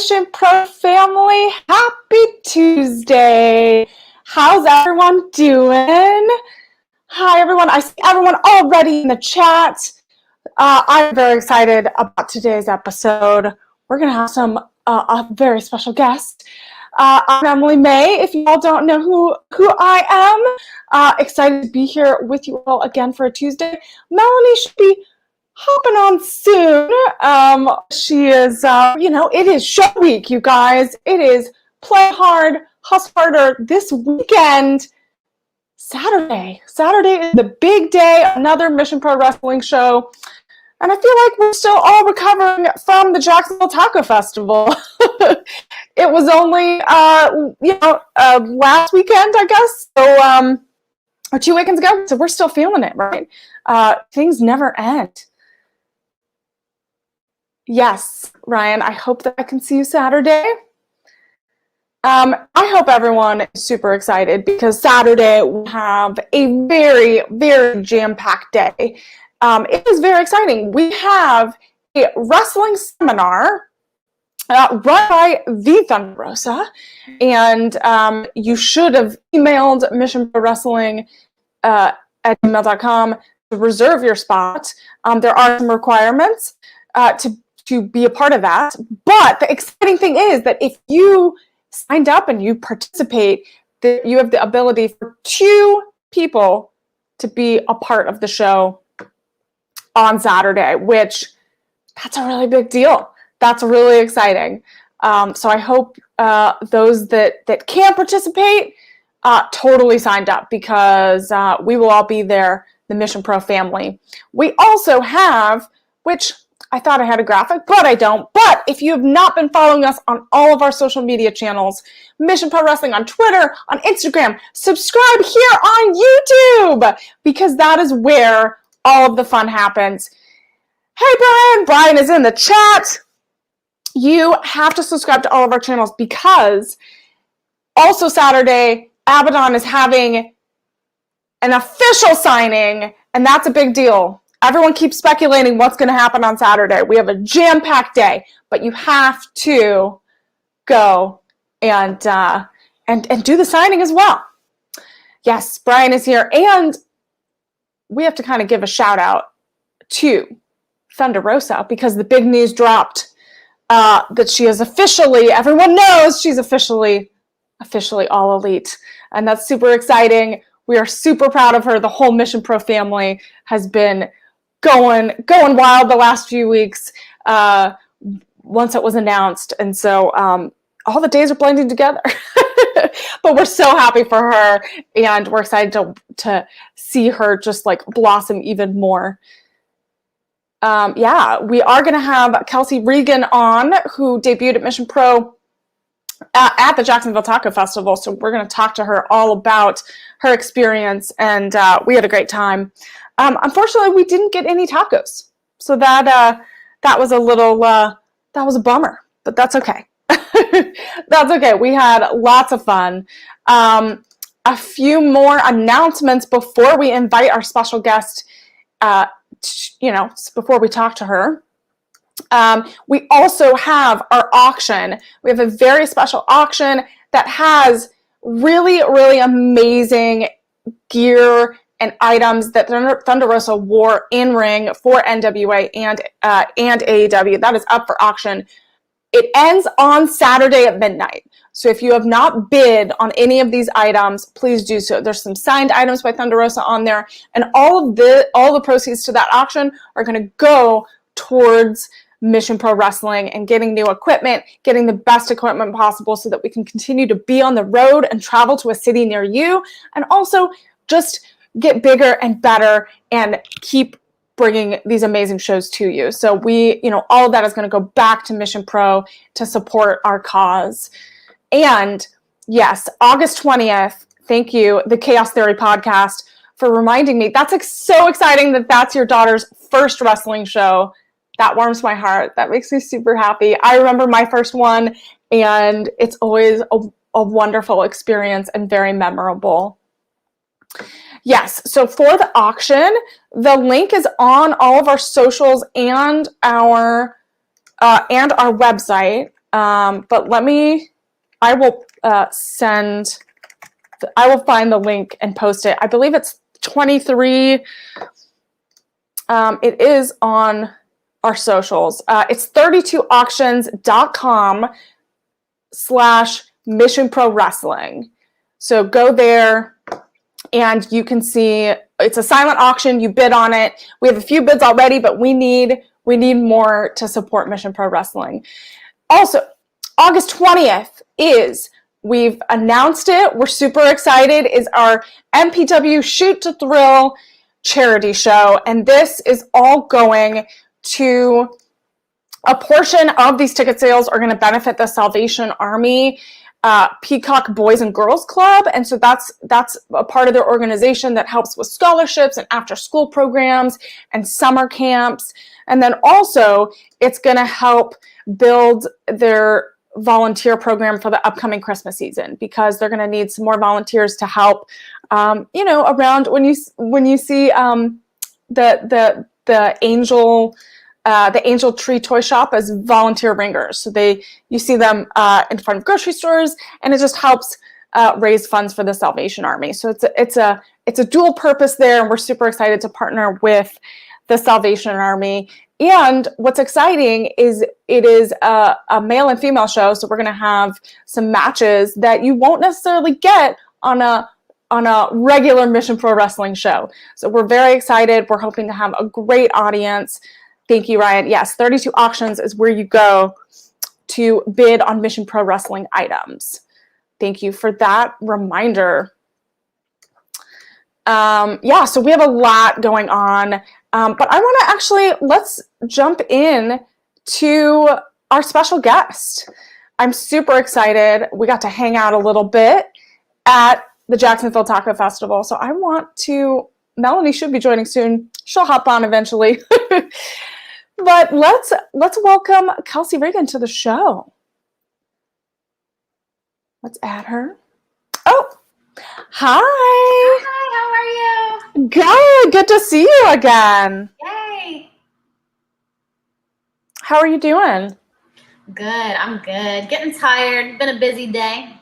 Mission Pro family, happy Tuesday. How's everyone doing? Hi everyone, I see everyone already in the chat. I'm very excited about today's episode. We're going to have a very special guest. I'm Emily May. If you all don't know who I am, excited to be here with you all again for a Tuesday. Melanie should be hopping on soon. She is, it is show week, you guys. It is play hard, hustle harder this weekend. Saturday is the big day, another Mission Pro Wrestling show. And I feel like we're still all recovering from the Jacksonville Taco Festival. It was only, last weekend, I guess. So, or 2 weekends ago. So we're still feeling it, right? Things never end. Yes, Ryan, I hope that I can see you Saturday. I hope everyone is super excited because Saturday we have a very, very jam-packed day. It is very exciting. We have a wrestling seminar run by the Thunder Rosa, and you should have emailed Mission Pro Wrestling at gmail.com to reserve your spot. There are some requirements to be a part of that, but the exciting thing is that if you signed up and you participate, that you have the ability for 2 people to be a part of the show on Saturday, which that's a really big deal. That's really exciting. So I hope those that can participate totally signed up because we will all be there, the Mission Pro family. We also have, which I thought I had a graphic, but I don't. But if you have not been following us on all of our social media channels, Mission Pro Wrestling on Twitter, on Instagram, subscribe here on YouTube because that is where all of the fun happens. Hey, Brian. Brian is in the chat. You have to subscribe to all of our channels because also Saturday, Abaddon is having an official signing, and that's a big deal. Everyone keeps speculating what's going to happen on Saturday. We have a jam-packed day, but you have to go and do the signing as well. Yes, Brian is here, and we have to kind of give a shout out to Thunder Rosa because the big news dropped that she is officially, everyone knows she's officially all elite, and that's super exciting. We are super proud of her. The whole Mission Pro family has been going wild the last few weeks once it was announced, and so all the days are blending together. But we're so happy for her, and we're excited to see her just like blossom even more. We are going to have Kelsey Raegan on, who debuted at Mission Pro at the Jacksonville Taco Festival. So we're going to talk to her all about her experience, and we had a great time. Unfortunately, we didn't get any tacos, so that was a little that was a bummer, but that's okay. That's okay. We had lots of fun. A few more announcements before we invite our special guest. Before we talk to her. We also have our auction. We have a very special auction that has really, really amazing gear and items that Thunder Rosa wore in ring for NWA and AEW. That is up for auction. It ends on Saturday at midnight. So if you have not bid on any of these items, please do so. There's some signed items by Thunder Rosa on there, and all the proceeds to that auction are going to go towards Mission Pro Wrestling and getting new equipment, getting the best equipment possible so that we can continue to be on the road and travel to a city near you, and also just get bigger and better and keep bringing these amazing shows to you. So all of that is going to go back to Mission Pro to support our cause. And yes, August 20th, thank you, the Chaos Theory podcast, for reminding me. That's so exciting that that's your daughter's first wrestling show. That warms my heart. That makes me super happy. I remember my first one, and it's always a wonderful experience and very memorable. Yes, so for the auction, the link is on all of our socials and our website. But I will find the link and post it. I believe it's 23. It is on our socials. It's 32auctions.com/Mission Pro Wrestling. So go there and you can see it's a silent auction. You bid on it. We have a few bids already, but we need more to support Mission Pro Wrestling. Also, August 20th we've announced it. We're super excited, is our MPW Shoot to Thrill charity show. And this is all going to, a portion of these ticket sales are going to benefit the Salvation Army Peacock Boys and Girls Club. And so that's a part of their organization that helps with scholarships and after school programs and summer camps. And then also it's going to help build their volunteer program for the upcoming Christmas season, because they're going to need some more volunteers to help, around when you see the Angel Tree Toy Shop as volunteer ringers. So you see them in front of grocery stores, and it just helps raise funds for the Salvation Army. So it's a dual purpose there, and we're super excited to partner with the Salvation Army. And what's exciting is it is a male and female show, so we're going to have some matches that you won't necessarily get on a regular Mission Pro Wrestling show. So we're very excited. We're hoping to have a great audience. Thank you, Ryan. Yes, 32 Auctions is where you go to bid on Mission Pro Wrestling items. Thank you for that reminder. So we have a lot going on. But I want to let's jump in to our special guest. I'm super excited. We got to hang out a little bit at the Jacksonville Taco Festival. So Melanie should be joining soon. She'll hop on eventually. But let's welcome Kelsey Raegan to the show. Let's add her. Oh, hi. Hi, how are you? Good to see you again. Yay. How are you doing? Good, I'm good. Getting tired. Been a busy day.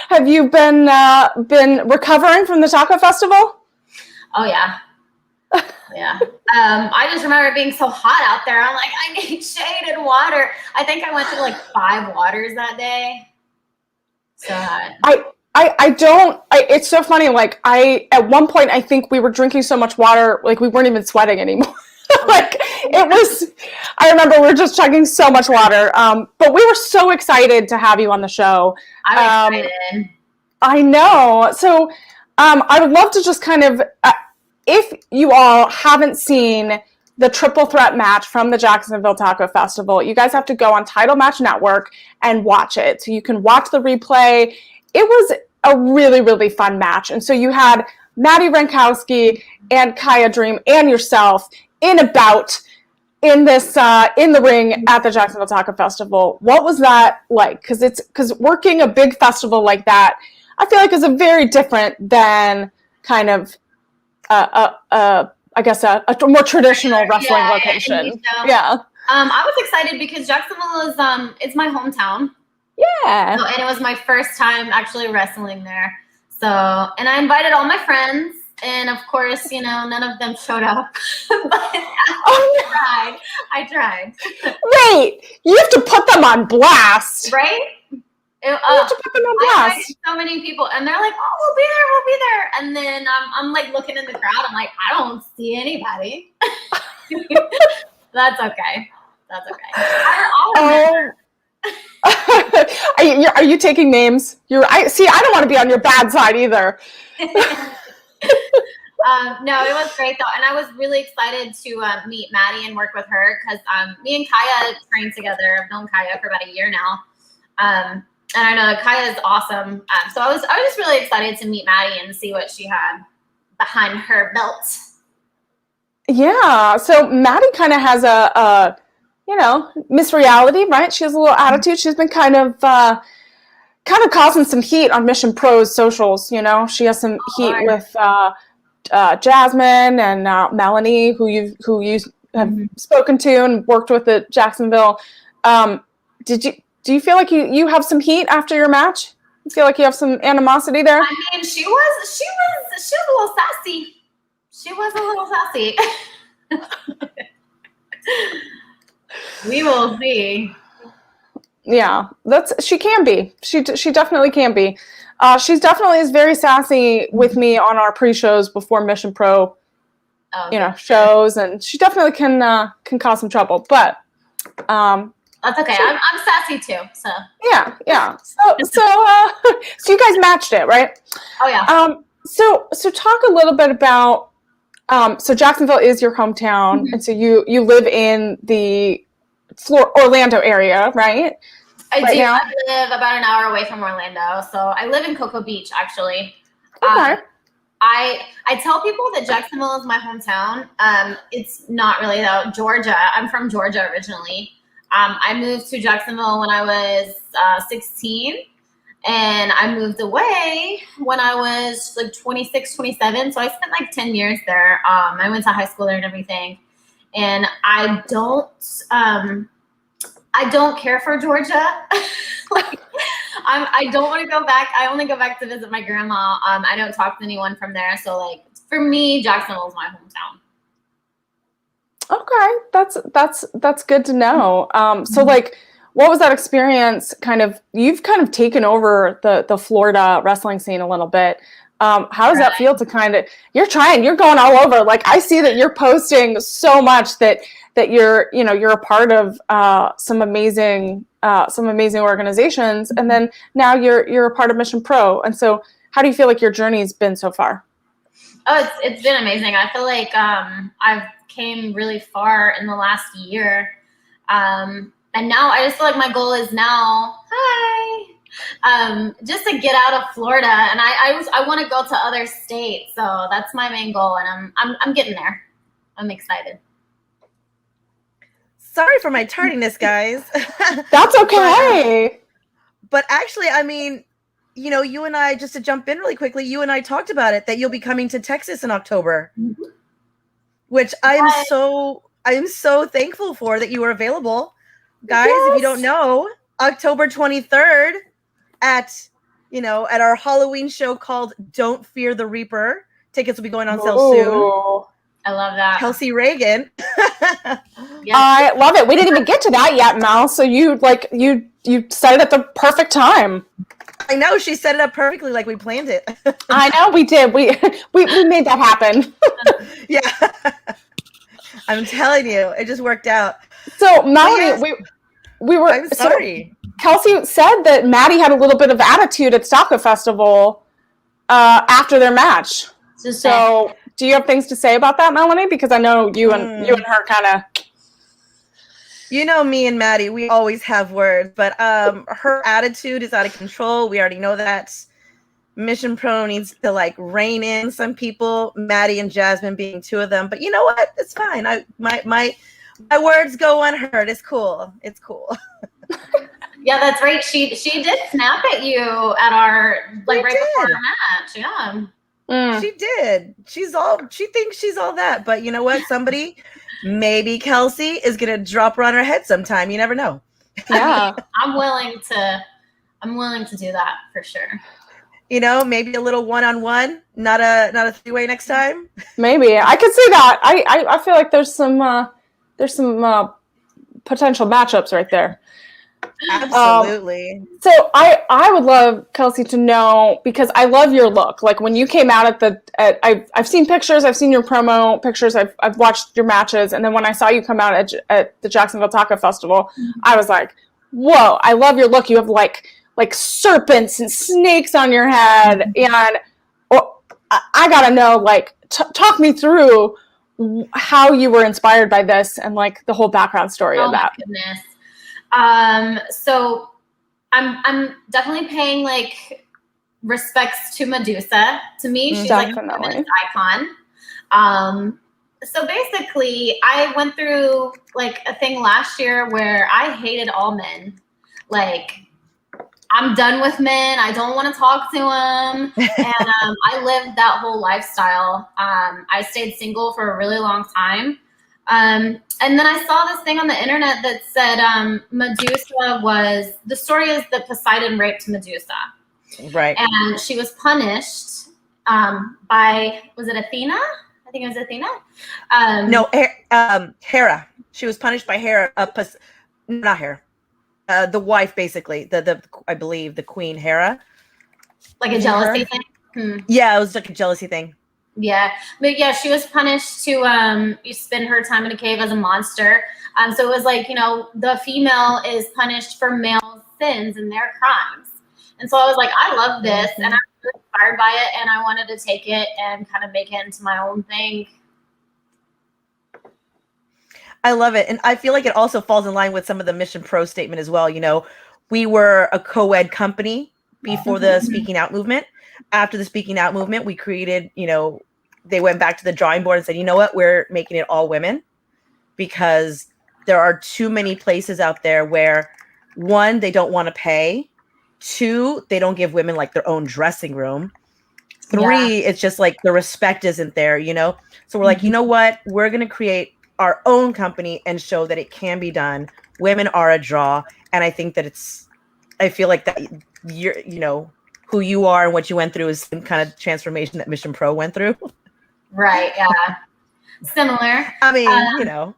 Have you been recovering from the Taco Festival? Oh, yeah. Yeah. I just remember it being so hot out there. I'm like, I need shade and water. I think I went through like 5 waters that day. So hot. It's so funny. Like at one point, I think we were drinking so much water, like we weren't even sweating anymore. I remember we were just chugging so much water. But we were so excited to have you on the show. I'm excited. I know. So, I would love to just kind of, if you all haven't seen the triple threat match from the Jacksonville Taco Festival, you guys have to go on Title Match Network and watch it. So you can watch the replay. It was a really, really fun match. And so you had Maddie Rankowski and Kaya Dream and yourself in a bout in the ring at the Jacksonville Taco Festival. What was that like? Because working a big festival like that, I feel like is a very different than kind of I guess a more traditional wrestling location. Yeah. I was excited because Jacksonville is it's my hometown. Yeah. And it was my first time actually wrestling there. So, and I invited all my friends, and of course, none of them showed up. But I tried. Wait, you have to put them on blast, right? You have to put them on blast. I invited so many people, and they're like, "Oh, we'll be there." And then I'm like looking in the crowd. I'm like, I don't see anybody. That's okay. Are you taking names? I don't want to be on your bad side either. No, it was great though, and I was really excited to meet Maddie and work with her because me and Kaya trained together. I've known Kaya for about a year now, and I know that Kaya is awesome. So I was just really excited to meet Maddie and see what she had behind her belt. Yeah, so Maddie kind of has a Miss Reality, right? She has a little attitude. She's been kind of causing some heat on Mission Pro's socials. She has some heat with Jasmine and Melanie, who you have spoken to and worked with at Jacksonville. do you feel like you have some heat after your match? You feel like you have some animosity there? I mean, she was a little sassy. She was a little sassy. We will see. Yeah, she can be. She definitely can be. She's definitely is very sassy with me on our pre-shows before Mission Pro, shows, and she definitely can cause some trouble. But that's okay. I'm sassy too. So yeah. So you guys matched it, right? Oh yeah. So talk a little bit about. So Jacksonville is your hometown, and so you live in the Orlando area, right? I do. Now? I live about an hour away from Orlando, so I live in Cocoa Beach, actually. Okay. I tell people that Jacksonville is my hometown. It's not really though. Georgia. I'm from Georgia originally. I moved to Jacksonville when I was 16, and I moved away when I was like 26, 27. So I spent like 10 years there. I went to high school there and everything, and I don't care for Georgia. I don't want to go back. I only go back to visit my grandma. I don't talk to anyone from there. So like for me, Jacksonville is my hometown. Okay, that's good to know. So like, what was that experience? You've kind of taken over the Florida wrestling scene a little bit. How does that feel to you're going all over. Like I see that you're posting so much that you're a part of some amazing organizations, and then now you're a part of Mission Pro. And so how do you feel like your journey's been so far? Oh, it's been amazing. I feel like I've came really far in the last year. And now I just feel like my goal is now, just to get out of Florida, and I want to go to other states. So that's my main goal, and I'm getting there. I'm excited. Sorry for my tardiness, guys. That's okay. But actually, I mean, you and I, just to jump in really quickly, you and I talked about it, that you'll be coming to Texas in October, which I am so thankful for that you were available. Guys, if you don't know, October 23rd at our Halloween show called Don't Fear the Reaper. Tickets will be going on sale soon. I love that. Kelsey Raegan. Yes. I love it. We didn't even get to that yet, Mel. So you said it at the perfect time. I know, she set it up perfectly, like we planned it. I know we did. We made that happen. Yeah. I'm telling you, it just worked out. So Melanie, we were. I'm sorry. So Kelsey said that Maddie had a little bit of attitude at Stalker Festival after their match. So do you have things to say about that, Melanie? Because I know you and her kind of. Me and Maddie, we always have words, but her attitude is out of control. We already know that. Mission Pro needs to rein in some people, Maddie and Jasmine being two of them. But you know what? It's fine. My words go unheard. It's cool. It's cool. Yeah, that's right. She did snap at you at our right before our match. Yeah. She did. She thinks she's all that. But you know what? Somebody, maybe Kelsey, is gonna drop her on her head sometime. You never know. Yeah. I'm willing to do that for sure. Maybe a little one-on-one, not a three-way next time. Maybe I could see that. I feel like there's some potential matchups right there. Absolutely. So I would love, Kelsey, to know, because I love your look. Like when you came out I've seen pictures, I've seen your promo pictures, I've watched your matches, and then when I saw you come out at the Jacksonville Taco Festival, I was like, whoa! I love your look. You have like serpents and snakes on your head, and I gotta know, talk me through how you were inspired by this and the whole background story of that. Oh my goodness. So I'm definitely paying respects to Medusa. To me, she's a feminist icon. So basically I went through a thing last year where I hated all men. I'm done with men. I don't want to talk to them. And I lived that whole lifestyle. I stayed single for a really long time. And then I saw this thing on the internet that said the story is that Poseidon raped Medusa. Right. And she was punished by, was it Athena? I think it was Athena. No, Hera. She was punished by Hera. Not Hera. The wife, basically. The I believe the queen, Hera. Like a jealousy thing? Yeah, it was like a jealousy thing. Yeah, but yeah, she was punished to spend her time in a cave as a monster. So it was like, the female is punished for male sins and their crimes. And so I was like, I love this, and I'm really inspired by it, and I wanted to take it and kind of make it into my own thing. I love it, and I feel like it also falls in line with some of the Mission Pro statement as well. We were a co-ed company before the Speaking Out movement. After the Speaking Out movement, we created, they went back to the drawing board and said, you know what, we're making it all women, because there are too many places out there where, one, they don't want to pay. Two, they don't give women like their own dressing room. Three, it's just like the respect isn't there, So we're like, you know what? We're going to create our own company and show that it can be done. Women are a draw. And I think that I feel like that who you are and what you went through is some kind of transformation that Mission Pro went through. Right. Yeah. Similar. I mean,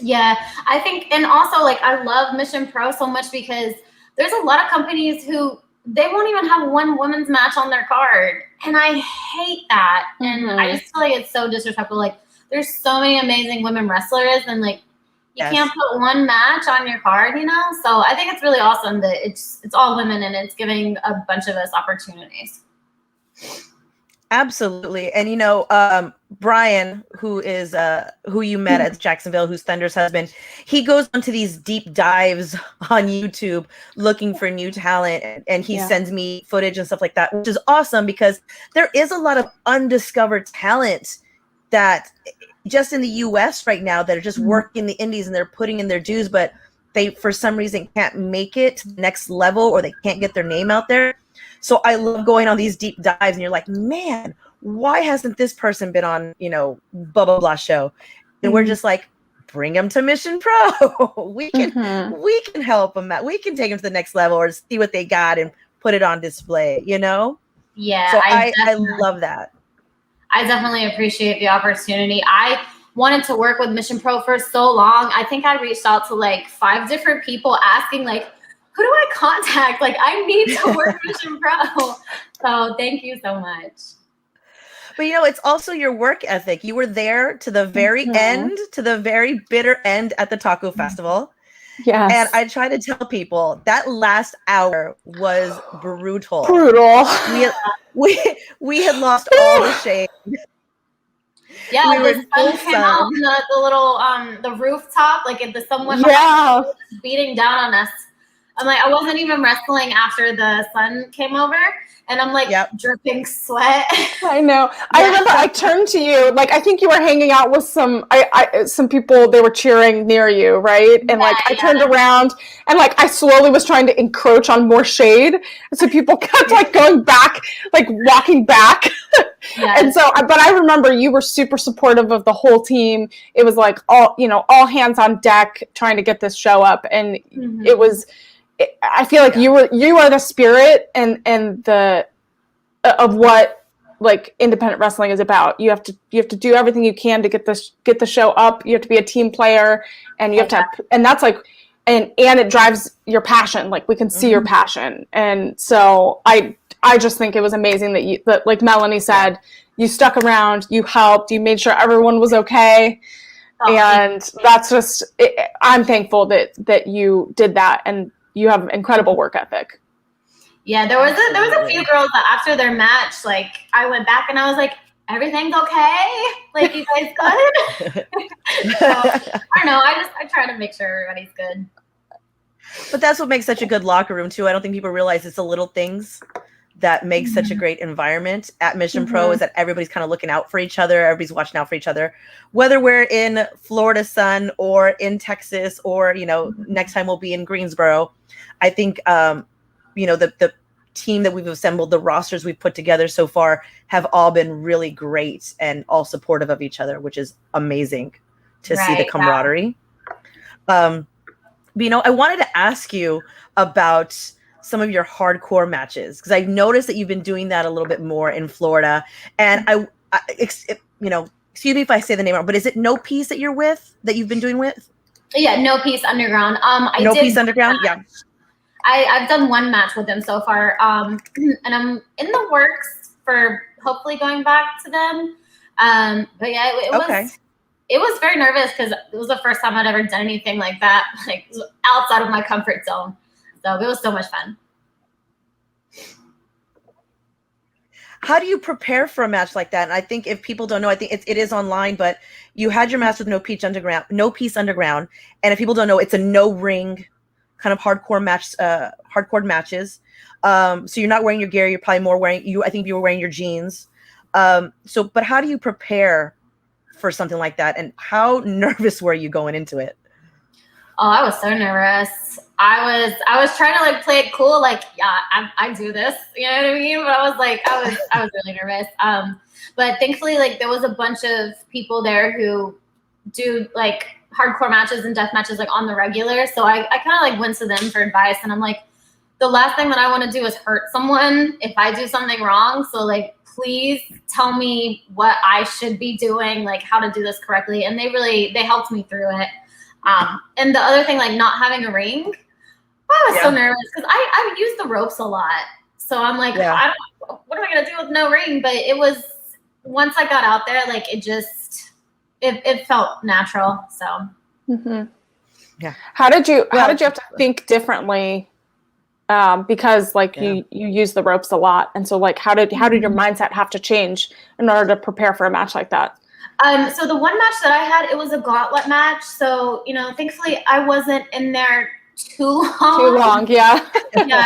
Yeah, I think, and also like, I love Mission Pro so much because there's a lot of companies who they won't even have one women's match on their card. And I hate that. And I just feel like it's so disrespectful. Like, there's so many amazing women wrestlers, and like, you can't put one match on your card, So I think it's really awesome that it's all women, and it's giving a bunch of us opportunities. Absolutely. And Brian, who is who you met at Jacksonville, who's Thunder's husband, he goes onto these deep dives on YouTube looking for new talent, and he sends me footage and stuff like that, which is awesome, because there is a lot of undiscovered talent that just in the US right now that are just working the indies, and they're putting in their dues, but they for some reason can't make it to the next level, or they can't get their name out there. So I love going on these deep dives, and you're like, man, why hasn't this person been on, blah, blah, blah show? And we're just like, bring them to Mission Pro. we can help them out. We can take them to the next level, or see what they got and put it on display, Yeah. So I love that. I definitely appreciate the opportunity. I wanted to work with Mission Pro for so long. I think I reached out to like 5 different people asking like, who do I contact? Like, I need to work Mission Pro. So thank you so much. But it's also your work ethic. You were there to the very end, to the very bitter end at the Taco Festival. Yes. And I try to tell people that last hour was brutal. We had lost all the shade. Yeah, we the sun came out on the little the rooftop, like the sun went beating down on us. I'm like, I wasn't even wrestling after the sun came over, and I'm like dripping sweat. I know. I remember I turned to you, like I think you were hanging out with some people. They were cheering near you, right? And I turned around, and like I slowly was trying to encroach on more shade, so people kept like going back, like walking back. And so, but I remember you were super supportive of the whole team. It was like all hands on deck trying to get this show up, and it was. I feel like you are the spirit and the of what like independent wrestling is about. You have to do everything you can to get the show up. You have to be a team player, and you have to and that's like and it drives your passion. Like we can see your passion, and so I just think it was amazing that like Melanie said, you stuck around, you helped, you made sure everyone was okay. And that's just I'm thankful that you did that, and you have incredible work ethic. Yeah, there was a few girls that after their match, like I went back and I was like, everything's okay? Like, you guys good? So, I don't know. I try to make sure everybody's good. But that's what makes such a good locker room too. I don't think people realize it's the little things that makes such a great environment at Mission Pro, is that everybody's kind of looking out for each other. Everybody's watching out for each other, whether we're in Florida sun or in Texas, or, next time we'll be in Greensboro. I think, the team that we've assembled, the rosters we've put together so far have all been really great and all supportive of each other, which is amazing to see the camaraderie. But, I wanted to ask you about some of your hardcore matches, because I've noticed that you've been doing that a little bit more in Florida. And excuse me if I say the name wrong, but is it No Peace that you've been doing with? Yeah, No Peace Underground. No Peace Underground, yeah. I've done one match with them so far, and I'm in the works for hopefully going back to them. But yeah, it was very nervous because it was the first time I'd ever done anything like that, like outside of my comfort zone. So it was so much fun. How do you prepare for a match like that? And I think if people don't know, I think it is online, but you had your match with No Peace Underground. And if people don't know, it's a no ring kind of hardcore matches. So you're not wearing your gear. You're probably more I think you were wearing your jeans. But how do you prepare for something like that? And how nervous were you going into it? Oh, I was so nervous. I was trying to like play it cool, like, yeah, I do this, you know what I mean? But I was really nervous. But thankfully, like, there was a bunch of people there who do like hardcore matches and death matches like on the regular. So I kind of like went to them for advice, and I'm like, the last thing that I want to do is hurt someone if I do something wrong. So like, please tell me what I should be doing, like how to do this correctly. And they helped me through it. And the other thing, like not having a ring, I was so nervous because I use the ropes a lot. So I'm like, what am I going to do with no ring? But it was, once I got out there, like it felt natural. So. Yeah. How did you have to think differently? Because like you use the ropes a lot. And so like, how did your mindset have to change in order to prepare for a match like that? So the one match that I had, it was a gauntlet match. So, thankfully I wasn't in there too long. Yeah. Yeah.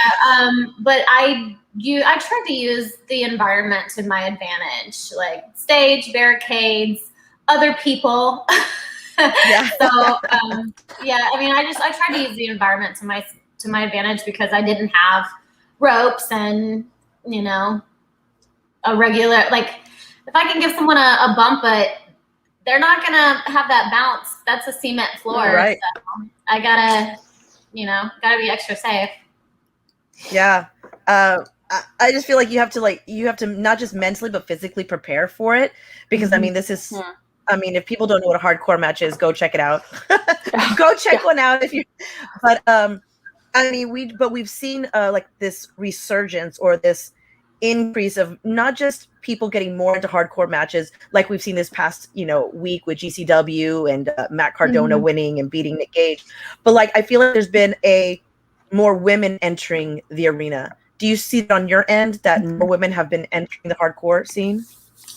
But I tried to use the environment to my advantage, like stage, barricades, other people. Yeah. So, I tried to use the environment to my advantage because I didn't have ropes and, a regular, like if I can give someone a bump, but they're not going to have that bounce. That's a cement floor. Right. So I gotta be extra safe. Yeah. I just feel like you have to not just mentally, but physically prepare for it. Because this is, if people don't know what a hardcore match is, go check it out. Go check one out but we've seen like this resurgence or this increase of not just people getting more into hardcore matches, like we've seen this past week with GCW and Matt Cardona winning and beating Nick Gage, but like I feel like there's been more women entering the arena. Do you see it on your end that more women have been entering the hardcore scene?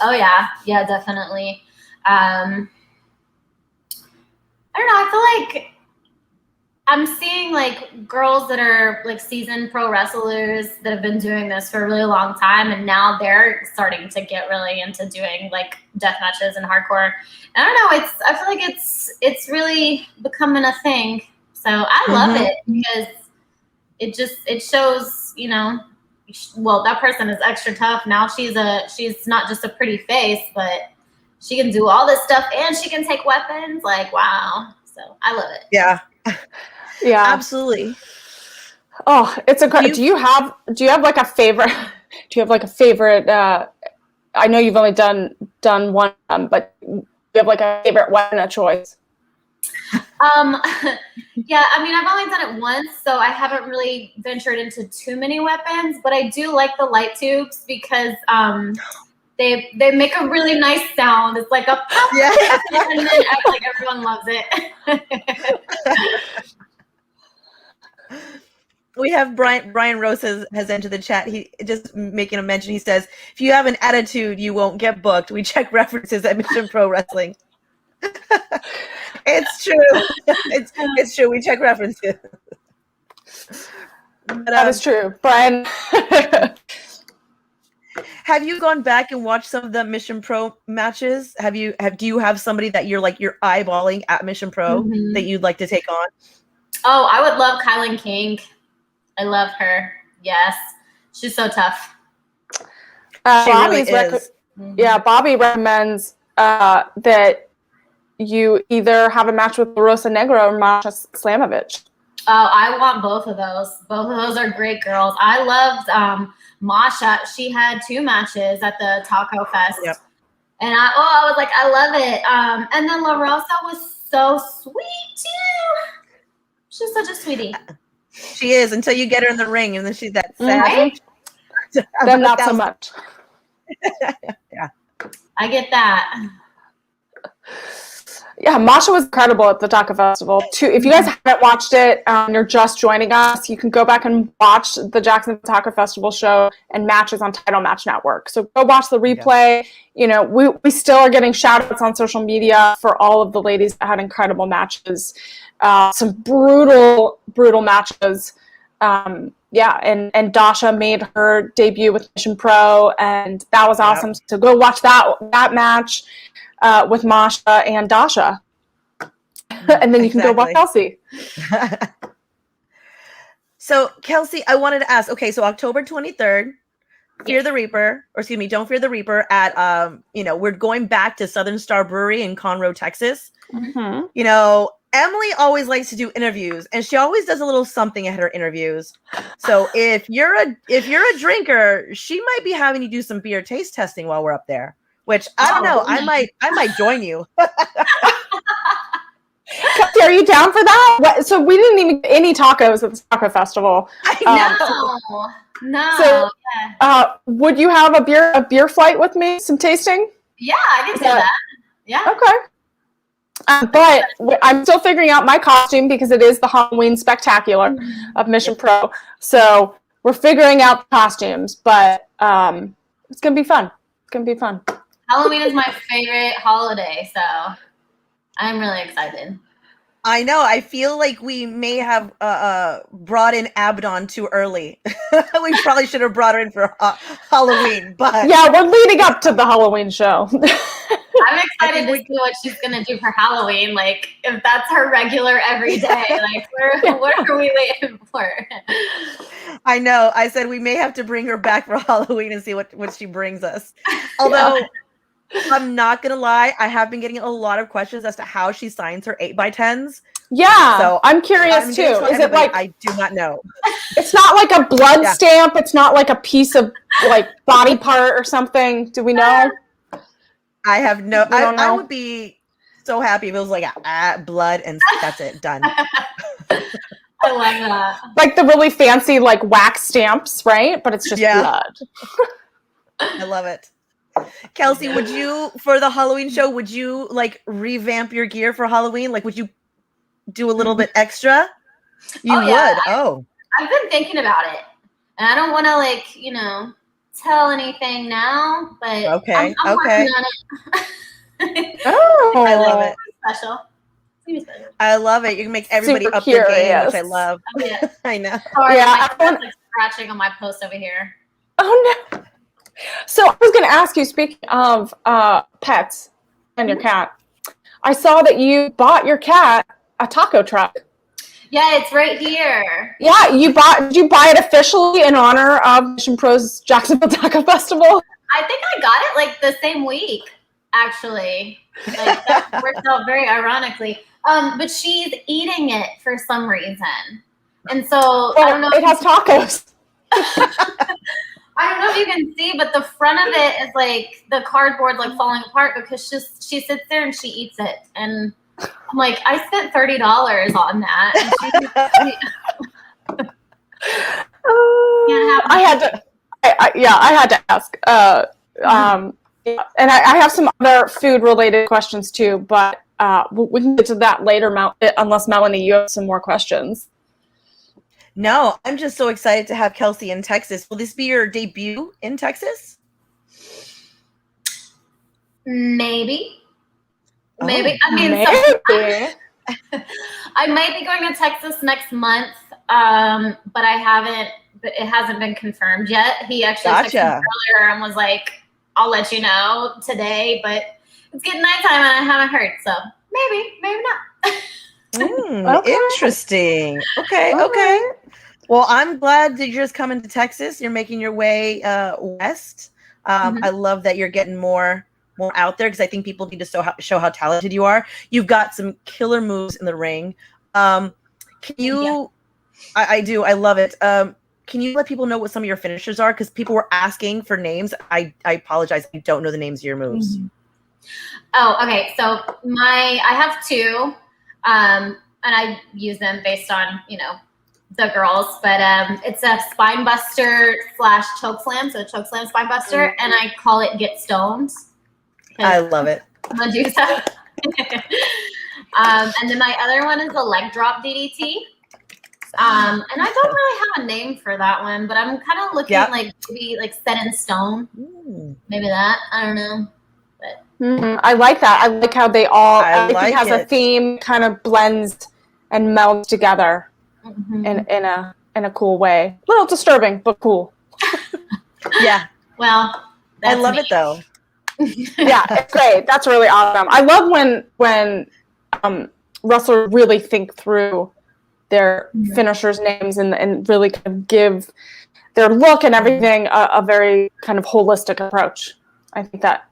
Oh yeah, definitely. I don't know. I feel like I'm seeing like girls that are like seasoned pro wrestlers that have been doing this for a really long time, and now they're starting to get really into doing like death matches and hardcore. And I don't know, I feel like it's really becoming a thing. So I love it because it shows, well, that person is extra tough. Now she's not just a pretty face, but she can do all this stuff and she can take weapons. Like, wow. So I love it. Yeah. Yeah, absolutely. Oh, it's incredible. Do you have like a favorite? Do you have like a favorite? I know you've only done one, but do you have like a favorite weapon of choice? Yeah, I've only done it once, so I haven't really ventured into too many weapons. But I do like the light tubes because they make a really nice sound. It's like a pop, and then like everyone loves it. We have Brian Rose has entered the chat. He just making a mention. He says, if you have an attitude, you won't get booked. We check references at Mission Pro Wrestling. It's true. It's true. We check references. But, that is true. Brian. Have you gone back and watched some of the Mission Pro matches? Do you have somebody that you're eyeballing at Mission Pro that you'd like to take on? Oh, I would love Kylan King. I love her. Yes. She's so tough. She really is. Yeah, Bobby recommends that you either have a match with La Rosa Negra or Masha Slamovich. Oh, I want both of those. Both of those are great girls. I loved Masha. She had 2 matches at the Taco Fest. Yep. And I was like, I love it. And then La Rosa was so sweet too. She's such a sweetie. She is, until you get her in the ring, and then she's that sad. Right? Then not so much. Yeah. I get that. Yeah, Masha was incredible at the Taco Festival. If you guys haven't watched it, you're just joining us, you can go back and watch the Jacksonville Taco Festival show and matches on Title Match Network. So go watch the replay. Yeah. You know, we still are getting shout-outs on social media for all of the ladies that had incredible matches. Some brutal matches. Yeah, and Dasha made her debut with Mission Pro, and that was awesome. Yep. So go watch that match with Masha and Dasha. And then you can go watch Kelsey. So, Kelsey, I wanted to ask, okay, so October 23rd, Fear the Reaper, or excuse me, Don't Fear the Reaper at, we're going back to Southern Star Brewery in Conroe, Texas. Mm-hmm. You know, Emily always likes to do interviews, and she always does a little something at her interviews. So if you're a drinker, she might be having you do some beer taste testing while we're up there. Which I don't know. I might join you. Are you down for that? So we didn't even get any tacos at the Taco Festival. No. So, would you have a beer flight with me? Some tasting? Yeah, I can do that. Yeah. Okay. But I'm still figuring out my costume because it is the Halloween Spectacular of Mission Pro. So we're figuring out the costumes, but it's gonna be fun. It's gonna be fun. Halloween is my favorite holiday, so I'm really excited. I know. I feel like we may have brought in Abaddon too early. We probably should have brought her in for Halloween, but yeah, we're leading up to the Halloween show. I'm excited to see what she's gonna do for Halloween. Like, if that's her regular every day, like, what are we waiting for? I know. I said we may have to bring her back for Halloween and see what she brings us. Although. Yeah. I'm not gonna lie, I have been getting a lot of questions as to how she signs her 8x10s. Yeah, so I'm curious too. Is it like, I do not know. It's not like a blood stamp. It's not like a piece of like body part or something. Do we know? I have no. I would be so happy if it was like blood and that's it, done. I love that. Like the really fancy like wax stamps, right? But it's just blood. I love it. Kelsey, would you, for the Halloween show, would you like revamp your gear for Halloween? Like, would you do a little bit extra? You would? Oh. I've been thinking about it. And I don't want to, tell anything now, but I'm working on it. I love it. Special. I love it. You can make everybody up their game, which I love. Oh, yeah. I know. Sorry, my friend's like scratching on my post over here. Oh, no. So I was going to ask you, speaking of pets and your cat, I saw that you bought your cat a taco truck. Yeah, it's right here. Yeah, did you buy it officially in honor of Mission Pro's Jacksonville Taco Festival? I think I got it like the same week, actually. Like that worked out very ironically. But she's eating it for some reason. And so I don't know. It has tacos. I don't know if you can see, but the front of it is like the cardboard like falling apart because she sits there and she eats it. And I'm like, I spent $30 on that. I had to ask. And I have some other food related questions too, but we can get to that later, unless Melanie, you have some more questions. No, I'm just so excited to have Kelsey in Texas. Will this be your debut in Texas? Maybe. Oh, maybe. I mean, maybe. I might be going to Texas next month, but it hasn't been confirmed yet. He actually texted me earlier and was like, I'll let you know today, but it's getting nighttime and I haven't heard, so maybe not. Okay. Interesting. Okay. Well, I'm glad that you're just coming to Texas. You're making your way west. I love that you're getting more out there because I think people need to show how talented you are. You've got some killer moves in the ring. Can you? I do. I love it. Can you let people know what some of your finishers are? Because people were asking for names. I apologize. I don't know the names of your moves. Oh, okay. So I have two, and I use them based on the girls. But it's a spine buster / choke slam. So choke slam, spine buster, and I call it get stoned. I love it. Medusa. And then my other one is a leg drop DDT. And I don't really have a name for that one, but I'm kind of looking like maybe like set in stone. Maybe that. I don't know. But I like that. I like how they all everything has a theme, kind of blends and melds together in a cool way. A little disturbing, but cool. Yeah. Well, I love it though. Yeah, it's great. That's really awesome. I love when wrestlers really think through their finishers' names and really kind of give their look and everything a very kind of holistic approach. I think that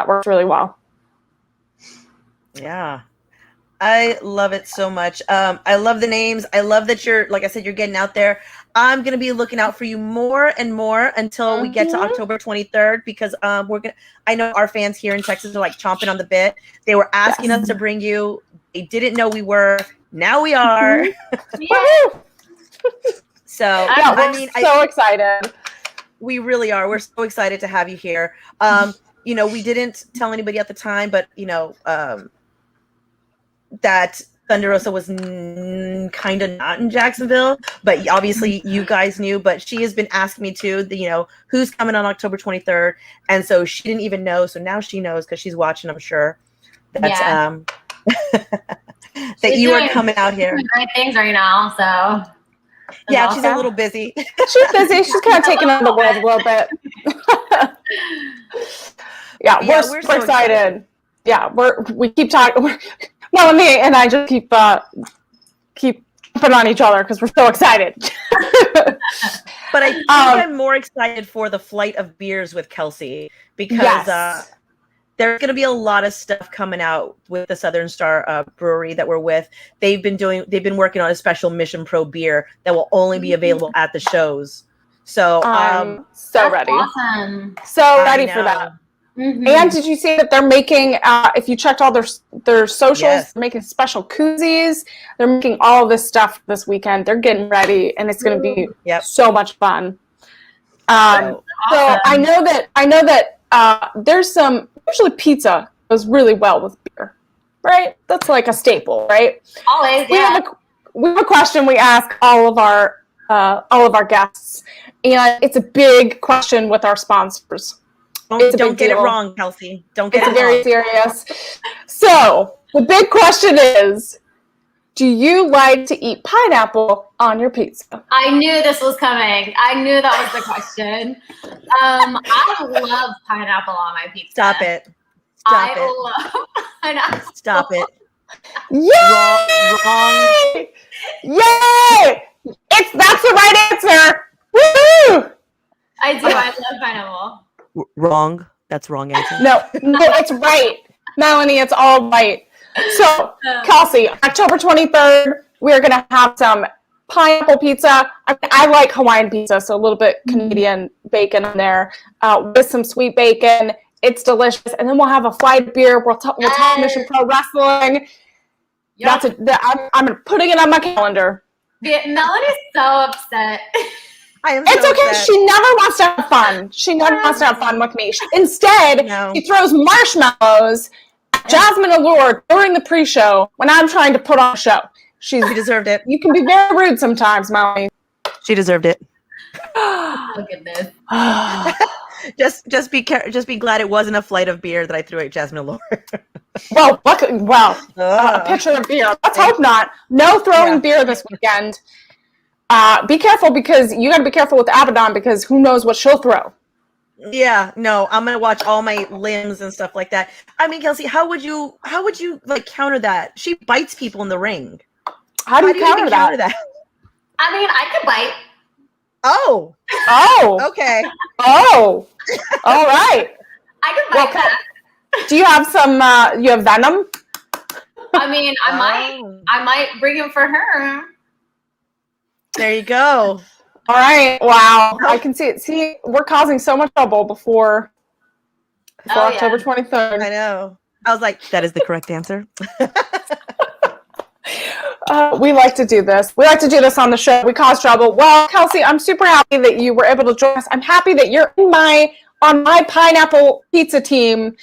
works really well. Yeah. I love it so much. I love the names. I love that you're, like I said, you're getting out there. I'm going to be looking out for you more and more until we get to October 23rd because I know our fans here in Texas are like chomping on the bit. They were asking us to bring you. They didn't know we were. Now we are. So so excited. We really are. We're so excited to have you here. We didn't tell anybody at the time, but that Thunder Rosa was kind of not in Jacksonville, but obviously you guys knew. But she has been asking me too, who's coming on October 23rd, and so she didn't even know. So now she knows because she's watching. I'm sure that that you are coming out here. Great things right now, so. Yeah, awesome. She's a little busy. She's busy. She's kind of taking on the world a little bit. We're super excited. Yeah, we keep talking. Melanie and I just keep jumping on each other because we're so excited. But I think I'm more excited for the flight of beers with Kelsey because there's going to be a lot of stuff coming out with the Southern Star Brewery that we're with. They've been working on a special Mission Pro beer that will only be available at the shows. So so ready. Awesome. So ready for that. And did you see that they're making, if you checked all their socials, they're making special koozies. They're making all this stuff this weekend. They're getting ready, and it's going to be so much fun. So I know that there's usually pizza goes really well with beer, right? That's like a staple, right? Always, we have a question we ask all of our guests, and it's a big question with our sponsors. Don't get it wrong, Kelsey. Don't get it wrong. It's very serious. So the big question is, do you like to eat pineapple on your pizza? I knew this was coming. I knew that was the question. I love pineapple on my pizza. Stop it. I love pineapple. Stop it. Yay! Wrong. Yay! That's the right answer. Woo! I do. I love pineapple. Wrong. That's wrong answer. No, it's right. Melanie, it's all right. So, Kelsey, October 23rd, we're going to have some pineapple pizza. I like Hawaiian pizza, so a little bit Canadian bacon in there with some sweet bacon. It's delicious. And then we'll have a flight beer. We'll talk Mission Pro Wrestling. Yep. I'm putting it on my calendar. Melody's so upset. It's okay. Upset. She never wants to have fun. She never wants to have fun with me. Instead, she throws marshmallows at Jasmine Allure during the pre-show when I'm trying to put on a show. She deserved it. You can be very rude sometimes, Melanie. She deserved it. Oh goodness. just be glad it wasn't a flight of beer that I threw at Jasmine Allure. A pitcher of beer. Let's hope not. No throwing beer this weekend. Be careful because you got to be careful with Abaddon because who knows what she'll throw. Yeah, no, I'm gonna watch all my limbs and stuff like that. I mean, Kelsey, how would you like counter that? She bites people in the ring. How do you counter that? I mean, I could bite. Oh. Okay. Oh. All right. I could bite back. Do you have some? You have venom? I mean, I might bring him for her. There you go. All right. Wow. I can see it. See, we're causing so much trouble before October 23rd. I know. I was like, that is the correct answer. We like to do this. We like to do this on the show. We cause trouble. Well, Kelsey, I'm super happy that you were able to join us. I'm happy that you're on my pineapple pizza team.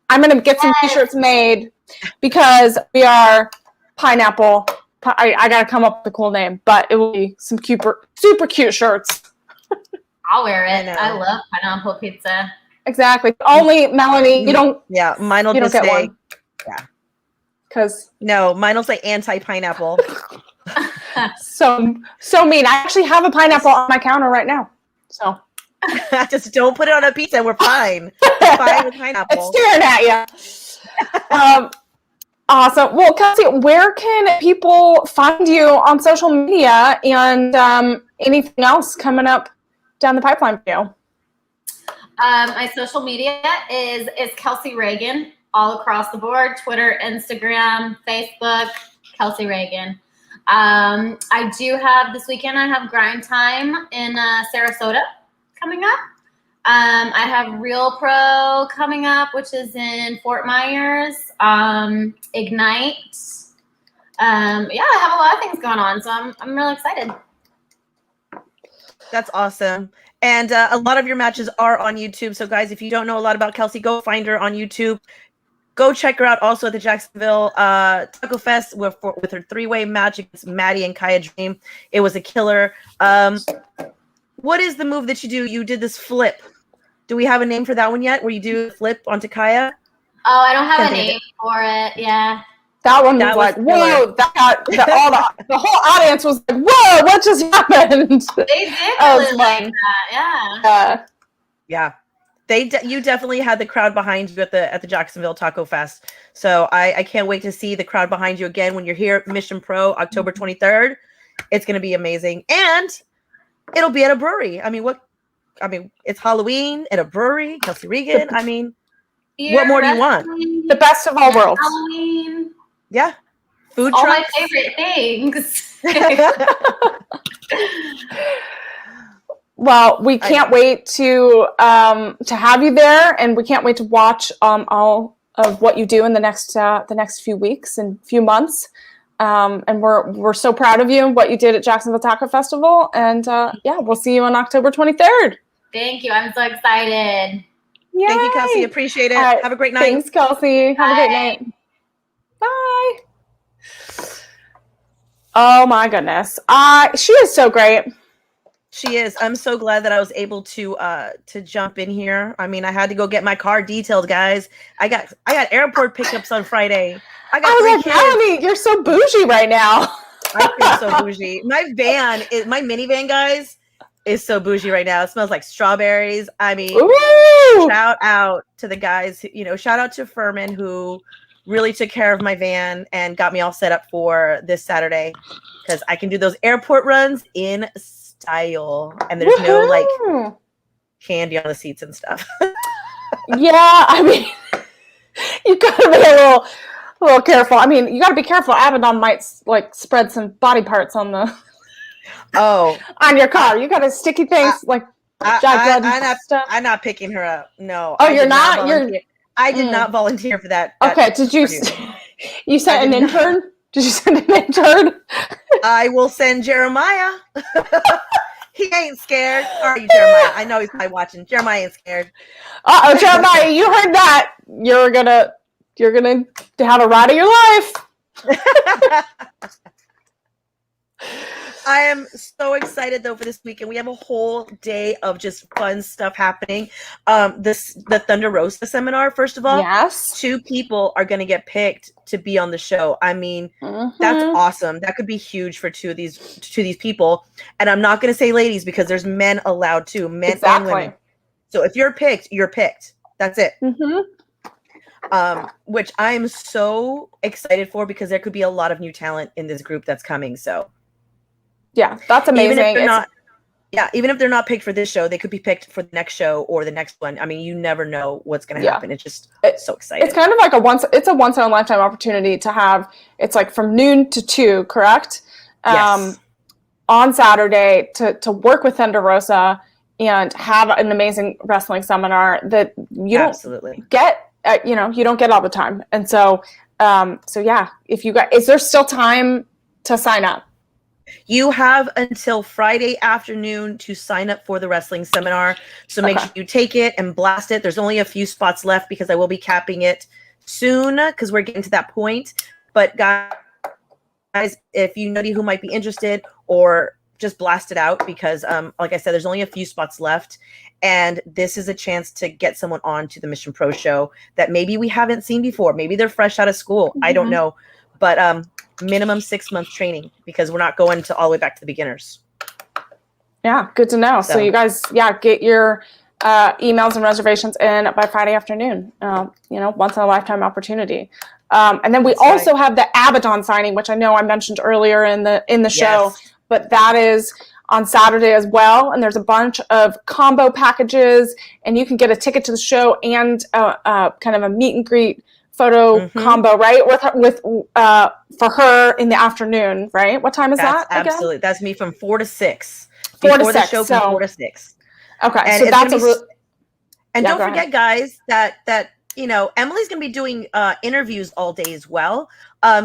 I'm going to get some t-shirts made because we are pineapple. I got to come up with a cool name, but it will be some super cute shirts. I'll wear it. I love pineapple pizza. Exactly. Only Melanie, you don't. Yeah, mine will just say one. Yeah. Because no, mine will say anti-pineapple. so mean. I actually have a pineapple on my counter right now. So just don't put it on a pizza. We're fine. We're fine with pineapple. It's staring at you. Awesome. Well, Kelsey, where can people find you on social media and anything else coming up down the pipeline for you? My social media is Kelsey Raegan all across the board: Twitter, Instagram, Facebook. Kelsey Raegan. I do have this weekend. I have Grind Time in Sarasota coming up. I have Real Pro coming up, which is in Fort Myers. Ignite. I have a lot of things going on, so I'm really excited. That's awesome. And a lot of your matches are on YouTube. So guys, if you don't know a lot about Kelsey, go find her on YouTube. Go check her out also at the Jacksonville Taco Fest with her 3-way match against Maddie and Kaya Dream. It was a killer. What is the move that you do? You did this flip. Do we have a name for that one yet? Where you do a flip onto Kaya? Oh, I don't have a name for it. Yeah. That one was like, whoa, the whole audience was like, whoa, what just happened? They did really like that, yeah. You definitely had the crowd behind you at the Jacksonville Taco Fest. So I can't wait to see the crowd behind you again when you're here at Mission Pro October 23rd. It's going to be amazing. And it'll be at a brewery. It's Halloween at a brewery, Kelsey Raegan. What more do you want? The best of all worlds. Halloween. Yeah. Food all trucks. My favorite things. Well, we can't wait to have you there, and we can't wait to watch all of what you do in the next few weeks and few months. And we're so proud of you and what you did at Jacksonville Taco Festival. And we'll see you on October 23rd. Thank you. I'm so excited. Yay. Thank you, Kelsey. Appreciate it. Have a great night. Thanks, Kelsey. Have a great night. Bye. Oh my goodness. She is so great. She is. I'm so glad that I was able to jump in here. I had to go get my car detailed, guys. I got airport pickups on Friday. I was like, Melanie, you're so bougie right now. I feel so bougie. My minivan, guys, is so bougie right now. It smells like strawberries. Ooh. Shout out to the guys. Shout out to Furman, who really took care of my van and got me all set up for this Saturday, because I can do those airport runs in style, and there's no candy on the seats and stuff. Yeah, you gotta be a little careful. You gotta be careful. Abaddon might spread some body parts on the on your car. You got sticky things stuff. I'm not picking her up. No. Oh, you're not. I did not volunteer for that. Okay. Did you? You sent an intern? Did you send an intern? I will send Jeremiah. He ain't scared. Are you, Jeremiah? I know he's probably watching. Jeremiah ain't scared. Jeremiah, you heard that. You're gonna have a ride of your life. I am so excited though for this weekend. We have a whole day of just fun stuff happening. The Thunder Rosa seminar, first of all. Yes. 2 people are going to get picked to be on the show. That's awesome. That could be huge for two of these people. And I'm not going to say ladies, because there's men allowed too, men and women. So if you're picked, you're picked. That's it. Which I'm so excited for, because there could be a lot of new talent in this group that's coming. So Yeah, that's amazing. Even if they're not picked for this show, they could be picked for the next show or the next one. I mean, you never know what's going to happen. It's just so exciting. It's kind of like it's a once in a lifetime opportunity to have. It's like from noon to 2, correct? Yes. On Saturday to work with Thunder Rosa and have an amazing wrestling seminar that you don't get. You don't get all the time. And so yeah, if you is there still time to sign up? You have until Friday afternoon to sign up for the wrestling seminar. So make sure you take it and blast it. There's only a few spots left because I will be capping it soon because we're getting to that point. But guys, if you know who might be interested, or just blast it out because, like I said, there's only a few spots left. And this is a chance to get someone on to the Mission Pro show that maybe we haven't seen before. Maybe they're fresh out of school. I don't know. But minimum 6 months training because we're not going to all the way back to the beginners. Yeah, good to know. So you guys, get your emails and reservations in by Friday afternoon. Once in a lifetime opportunity. And then we also have the Abaddon signing, which I know I mentioned earlier in the show, but that is on Saturday as well. And there's a bunch of combo packages, and you can get a ticket to the show and kind of a meet and greet photo combo, right? With for her in the afternoon, right? What time is that? Absolutely. Again? That's me from 4 to 6. 4 to 6. Before the show from 4 to 6. Okay, and so that's and don't forget, guys, that Emily's going to be doing interviews all day as well.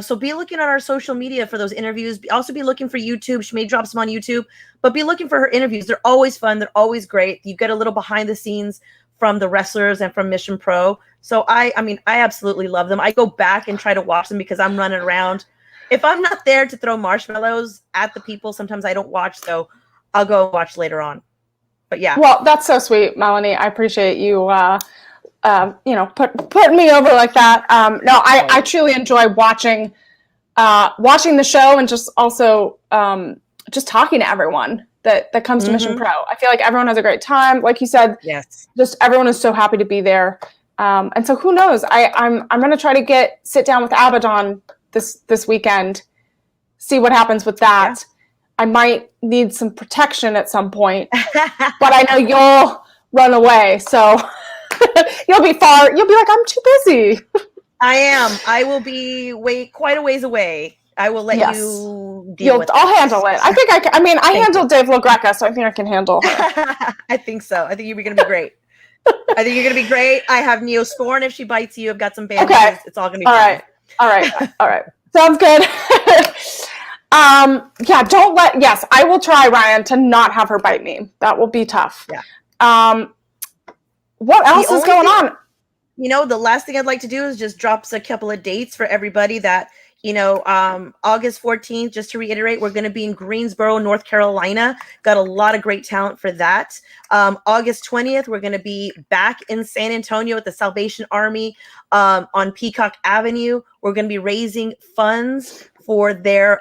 So be looking at our social media for those interviews. Also be looking for YouTube. She may drop some on YouTube, but be looking for her interviews. They're always fun. They're always great. You get a little behind the scenes from the wrestlers and from Mission Pro. So I absolutely love them. I go back and try to watch them because I'm running around. If I'm not there to throw marshmallows at the people, sometimes I don't watch. So I'll go watch later on. But yeah. Well, that's so sweet, Melanie. I appreciate you, putting me over like that. I truly enjoy watching the show and just also just talking to everyone that comes to Mission Pro. I feel like everyone has a great time. Like you said, just everyone is so happy to be there. And so who knows? I'm going to try to sit down with Abaddon this weekend, see what happens with that. Yeah. I might need some protection at some point, but I know you'll run away. So you'll be like, I'm too busy. I am. I will be quite a ways away. I will let you deal with it. I'll handle it. I think I can. I mean, I handled Dave LaGreca, so I think I can handle her. I think so. I think you're going to be great. I think you're going to be great. I have Neosporin if she bites you. I've got some bandages. Okay. It's all going to be fine. All right. Sounds good. Yes, I will try, Ryan, to not have her bite me. That will be tough. Yeah. What else is going on? The last thing I'd like to do is just drop a couple of dates for everybody that, August 14th, just to reiterate, we're going to be in Greensboro, North Carolina. Got a lot of great talent for that. August 20th, we're going to be back in San Antonio at the Salvation Army on Peacock Avenue. We're going to be raising funds for their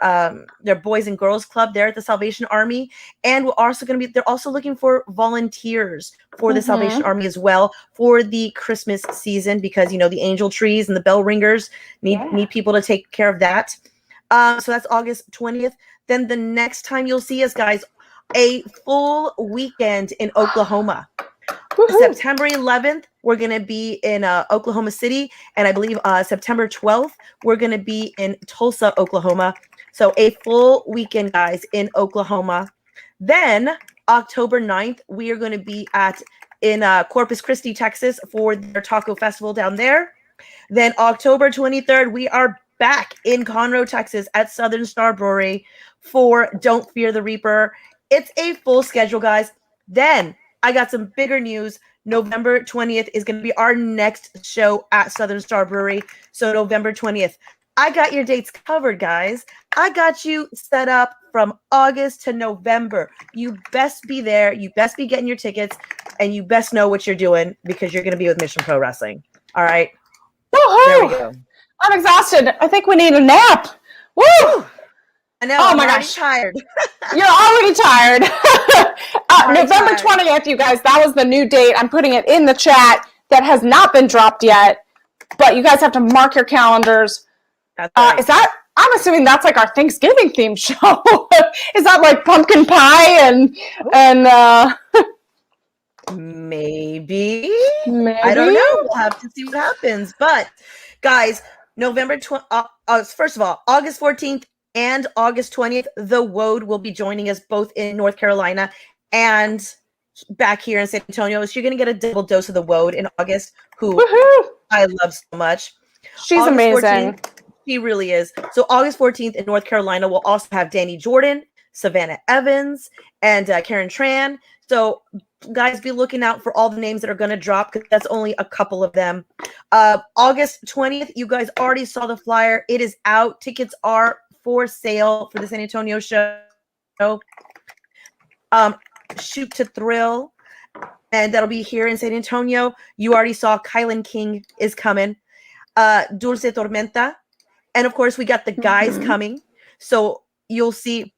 Boys and Girls Club there at the Salvation Army. And they're also looking for volunteers for the Salvation Army as well for the Christmas season, because, the angel trees and the bell ringers need people to take care of that. So that's August 20th. Then the next time you'll see us, guys, a full weekend in Oklahoma. Woo-hoo. September 11th, we're going to be in Oklahoma City. And I believe September 12th, we're going to be in Tulsa, Oklahoma. So a full weekend, guys, in Oklahoma. Then October 9th, we are going to be in Corpus Christi, Texas for their taco festival down there. Then October 23rd, we are back in Conroe, Texas at Southern Star Brewery for Don't Fear the Reaper. It's a full schedule, guys. Then I got some bigger news. November 20th is going to be our next show at Southern Star Brewery. So November 20th. I got your dates covered, guys. I got you set up from August to November. You best be there. You best be getting your tickets. And you best know what you're doing because you're going to be with Mission Pro Wrestling. All right? Woo-hoo! There we go. I'm exhausted. I think we need a nap. Woo! I know. Oh my gosh. Tired. You're already tired. November 20th, you guys, that was the new date. I'm putting it in the chat. That has not been dropped yet, but you guys have to mark your calendars. That's right. I'm assuming that's like our Thanksgiving themed show. Is that like pumpkin pie and maybe? maybe? I don't know. We'll have to see what happens. But guys, first of all, August 14th and August 20th, the Woad will be joining us both in North Carolina and back here in San Antonio. So you're going to get a double dose of the Woad in August, who Woohoo! I love so much. She's August amazing. 14th, she really is. So August 14th in North Carolina, we'll also have Danny Jordan, Savannah Evans, and Karen Tran. So guys, be looking out for all the names that are going to drop, because that's only a couple of them. August 20th, you guys already saw the flyer. It is out. Tickets are for sale for the San Antonio show. Shoot to Thrill, and that'll be here in San Antonio. You already saw Kylan King is coming. Dulce Tormenta. And of course, we got the guys coming. So you'll see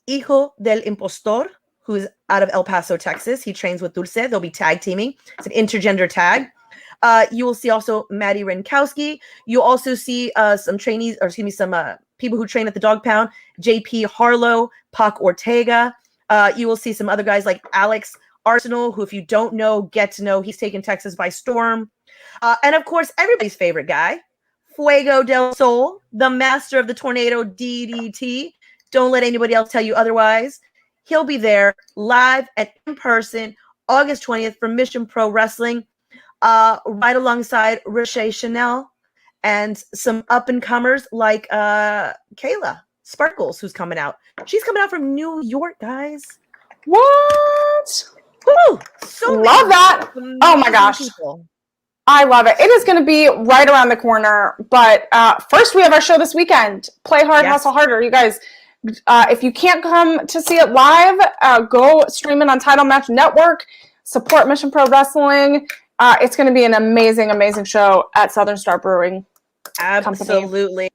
Hijo del Impostor, who's out of El Paso, Texas. He trains with Dulce. They'll be tag teaming. It's an intergender tag. You will see also Maddie Renkowski. You'll also see some trainees, or excuse me, some people who train at the Dog Pound. JP Harlow, Pac Ortega. You will see some other guys like Alex Arsenal, who, if you don't know, get to know. He's taken Texas by storm. And of course, everybody's favorite guy, Fuego del Sol, the master of the tornado DDT. Don't let anybody else tell you otherwise. He'll be there live and in person August 20th for Mission Pro Wrestling, right alongside Riche Chanel and some up-and-comers like Kayla Sparkles, who's coming out. She's coming out from New York, guys. What? Woo! So Love that. Oh my gosh. People. I love it. It is going to be right around the corner. But first, we have our show this weekend. Play Hard, Hustle Harder. You guys, if you can't come to see it live, go stream it on Title Match Network. Support Mission Pro Wrestling. It's going to be an amazing, amazing show at Southern Star Brewing. Absolutely.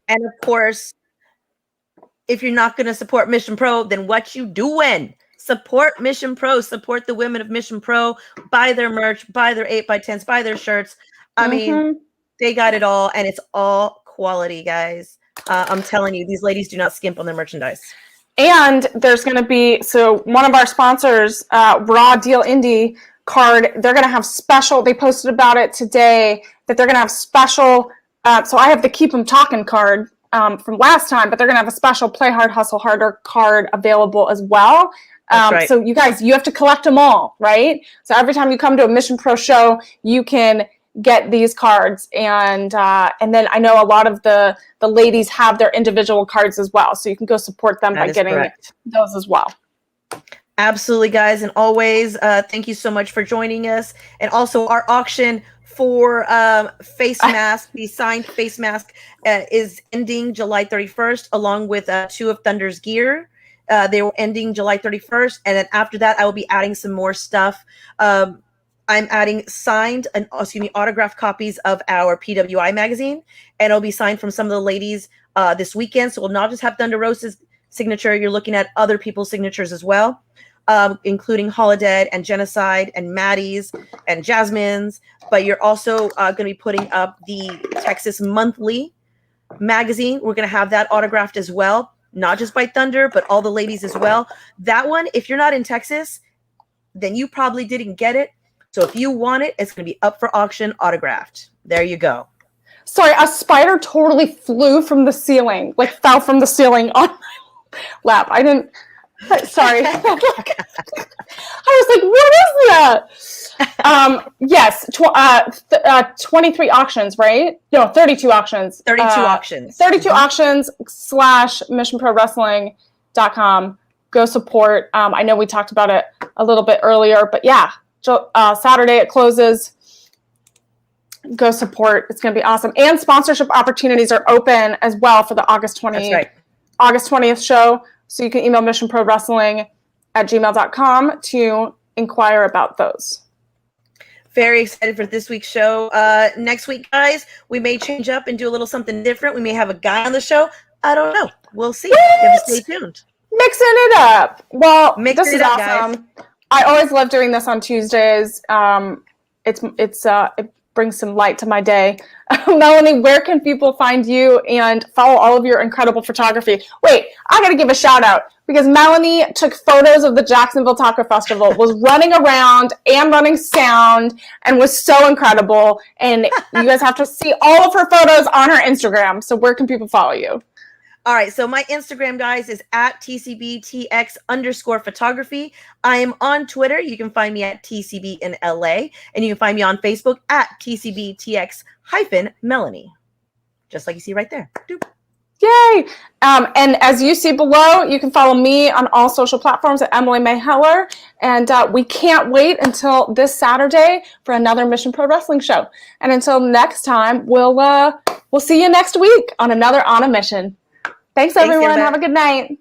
And of course, if you're not going to support Mission Pro, then what you doing? Support Mission Pro. Support the women of Mission Pro. Buy their merch. Buy their 8x10s. Buy their shirts. I mean, they got it all, and it's all quality, guys. I'm telling you, these ladies do not skimp on their merchandise. And there's going to be, so one of our sponsors, Raw Deal Indie Card, they're going to have special, they posted about it today, that they're going to have special, so I have the Keep 'em Talking card from last time, but they're going to have a special Play Hard, Hustle Harder card available as well. Right. So you guys, you have to collect them all, right? So every time you come to a Mission Pro show, you can get these cards, and then I know a lot of the ladies have their individual cards as well, so you can go support them by getting those as well. Absolutely, guys, and always thank you so much for joining us. And also, our auction for face mask, the signed face mask, is ending July 31st, along with 2 of Thunder's gear. They were ending July 31st, and then after that, I will be adding some more stuff. I'm adding autographed copies of our PWI magazine, and it'll be signed from some of the ladies this weekend. So we'll not just have Thunder Rose's signature. You're looking at other people's signatures as well, including Holodead and Genocide and Maddie's and Jasmine's. But you're also going to be putting up the Texas Monthly magazine. We're going to have that autographed as well, not just by Thunder, but all the ladies as well. That one, if you're not in Texas, then you probably didn't get it. So if you want it, it's going to be up for auction, autographed. There you go. Sorry, a spider totally flew from the ceiling, like fell from the ceiling on my lap. I didn't, sorry. I was like, what is that? Yes, 23 auctions, right? No, 32 auctions. 32 auctions. 32 auctions / missionprowrestling.com. Go support. I know we talked about it a little bit earlier, but yeah. Saturday it closes. Go support. It's going to be awesome. And sponsorship opportunities are open as well for the August 20th show. So you can email missionprowrestling@gmail.com to inquire about those. Very excited for this week's show. Next week, guys, we may change up and do a little something different. We may have a guy on the show. I don't know. We'll see. You have to stay tuned. Mixing it up. Well, this is awesome. Guys. I always love doing this on Tuesdays. It's bring some light to my day. Melanie, where can people find you and follow all of your incredible photography? Wait, I got to give a shout out because Melanie took photos of the Jacksonville Taco Festival, was running around and running sound, and was so incredible. And you guys have to see all of her photos on her Instagram. So where can people follow you? All right, so my Instagram, guys, is at TCBTX_photography. I am on Twitter. You can find me at TCB in LA, and you can find me on Facebook at TCBTX-Melanie, just like you see right there. Doop. Yay! And as you see below, you can follow me on all social platforms at Emily May Heller. And we can't wait until this Saturday for another Mission Pro Wrestling show. And until next time, we'll see you next week on another On a Mission. Thanks everyone. Have a good night.